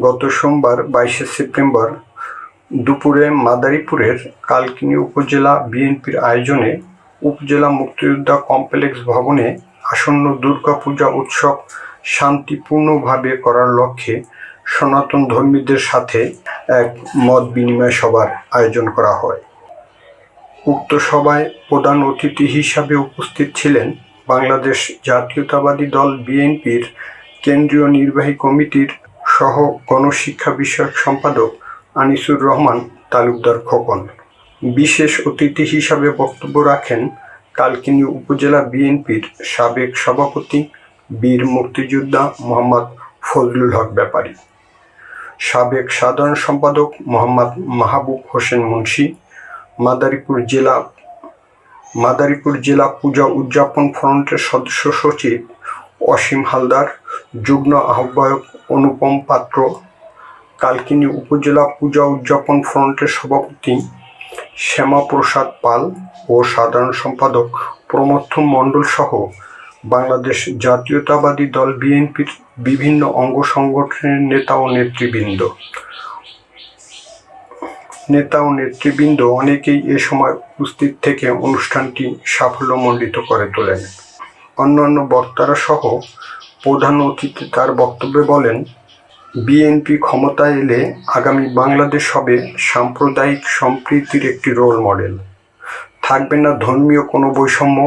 গত সোমবার 22শে সেপ্টেম্বর দুপুরে মাদারীপুরের কালকিনি উপজেলা বিএনপির আয়োজনে উপজেলা মুক্তিযোদ্ধা কমপ্লেক্স ভবনে আসন্ন দুর্গাপূজা উৎসব শান্তিপূর্ণভাবে করার লক্ষ্যে সনাতন ধর্মীদের সাথে এক মত বিনিময় সভার আয়োজন করা হয়। উক্ত সভায় প্রধান অতিথি হিসাবে উপস্থিত ছিলেন বাংলাদেশ জাতীয়তাবাদী দল বিএনপির কেন্দ্রীয় নির্বাহী কমিটির সহ গণশিক্ষা বিষয়ক সম্পাদক আনিসুর রহমান তালুকদার খোকন। বিশেষ অতিথি হিসাবে বক্তব্য রাখেন কালকিনি উপজেলা বিএনপির সাবেক সভাপতি বীর মুক্তিযোদ্ধা মোহাম্মদ ফজলুল হক ব্যাপারী, সাবেক সাধারণ সম্পাদক মোহাম্মদ মাহবুব হোসেন মুন্সি, মাদারীপুর জেলা পূজা উদযাপন ফ্রন্টের সদস্য সচিব অসীম হালদার, যুগ্ম আহ্বায়ক অনুপম পাত্র, কালকিনি উপজেলা পূজা উদযাপন ফ্রন্টের সভাপতি শ্যামাপ্রসাদ পাল ও সাধারণ সম্পাদক প্রমথ মণ্ডল সহ বাংলাদেশ জাতীয়তাবাদী দল বিএনপির বিভিন্ন অঙ্গ সংগঠনের নেতা ও নেতৃবৃন্দ অনেকেই এ সময় উপস্থিত থেকে অনুষ্ঠানটি সাফল্যমণ্ডিত করে তোলেন। অন্যান্য বক্তারা সহ প্রধান অতিথি তার বক্তব্যে বলেন, বিএনপি ক্ষমতায় এলে আগামী বাংলাদেশ হবে সাম্প্রদায়িক সম্প্রীতির একটি রোল মডেল। থাকবে না ধর্মীয় কোনো বৈষম্য।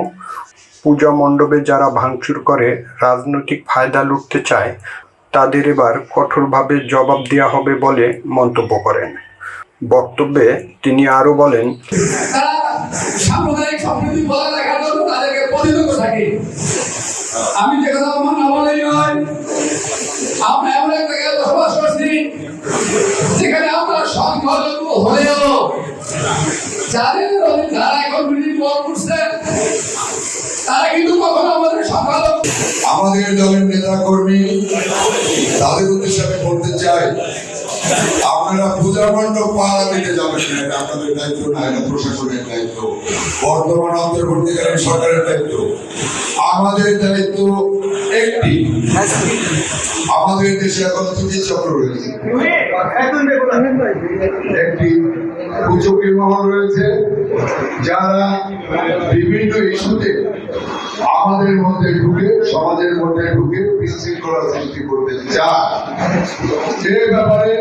পূজা মণ্ডপে যারা ভাঙচুর করে রাজনৈতিক ফায়দা লুটতে চায় তাদের এবার কঠোরভাবে জবাব দেওয়া হবে বলে মন্তব্য করেন। বক্তব্যে তিনি আরও বলেন, আমি যে কথা আমার না বলেই নয়, আমরা এমন একটা জায়গায় বসবাস করছি যেখানে আমরা সংখ্যালঘু হলেও যারা এখন মিটিং করছে তারা কিন্তু কখনো আমাদের সংখ্যালঘু। আমাদের দলের নেতা কর্মী তাদের উদ্দেশ্যে আমি বলতে চাই, আপনারা পূজা মণ্ডপ পাহারা দিতে যাবেন না, এটা আপনাদের দায়িত্ব না, এটা প্রশাসনের দায়িত্ব, বর্তমান অন্তর্বর্তীকালীন সরকারের দায়িত্ব। আমাদের দায়িত্ব একটি, আমাদের দেশে এখন চক্র রয়েছে, একটি কুচক্রী মহল রয়েছে যারা বিভিন্ন ইস্যুতে আমাদের মধ্যে ঢুকে, সমাজের মধ্যে ঢুকে বিশৃঙ্খলা সৃষ্টি করতে চায়। সে ব্যাপারে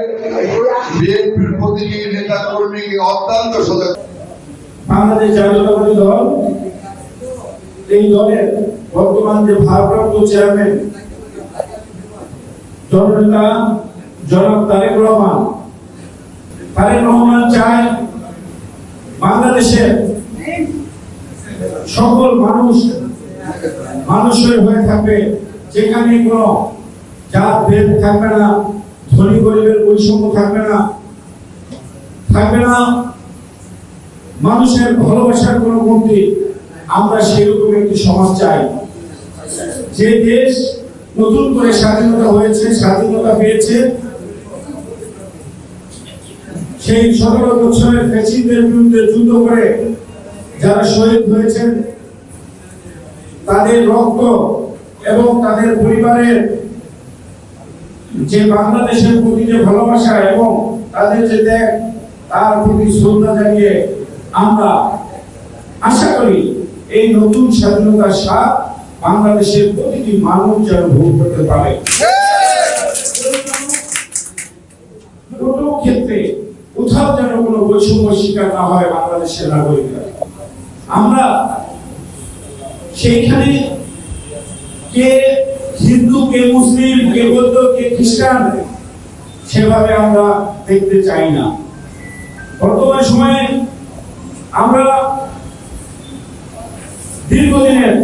বিএনপির প্রতিটি নেতা কর্মীকে অত্যন্ত সজাগ। বাংলাদেশ জাতীয়তাবাদী দল, এই দলের বর্তমান যে ভারপ্রাপ্ত চেয়ারম্যান জননেতা জনাব তারেক রহমান চায় বাংলাদেশের সকল মানুষের হয়ে থাকবে, যেখানে কোনো জাত ভেদ থাকবে না, ধনী গরিবের বৈষম্য থাকবে না, মানুষের ভালোবাসার কোনো কমতি। আমরা সেরকম একটি সমাজ চাই। যে দেশ নতুন করে স্বাধীনতা পেয়েছে, সেই 17 বছরের ফ্যাসিস্টদের বিরুদ্ধে যুদ্ধ করে যারা শহীদ হয়েছেন তাদের রক্ত এবং তাদের পরিবারের যে বাংলাদেশের প্রতি যে ভালোবাসা এবং তাদের যে ত্যাগ, তার প্রতি শ্রদ্ধা জানিয়ে আমরা আশা করি এই নতুন স্বাধীনতার স্বাদ বাংলাদেশের প্রতিটি মানুষ যেন ভোগ করতে পারে। কোনো ক্ষেত্রে কোথাও যেন কোনো বৈষম্য শিকার না হয় বাংলাদেশের নাগরিকরা। আমরা সেইখানে কে হিন্দু, কে মুসলিম, কে বৌদ্ধ, কে খ্রিস্টান সেভাবে আমরা দেখতে চাই না। বর্তমান সময়ে আমরা দীর্ঘদিনের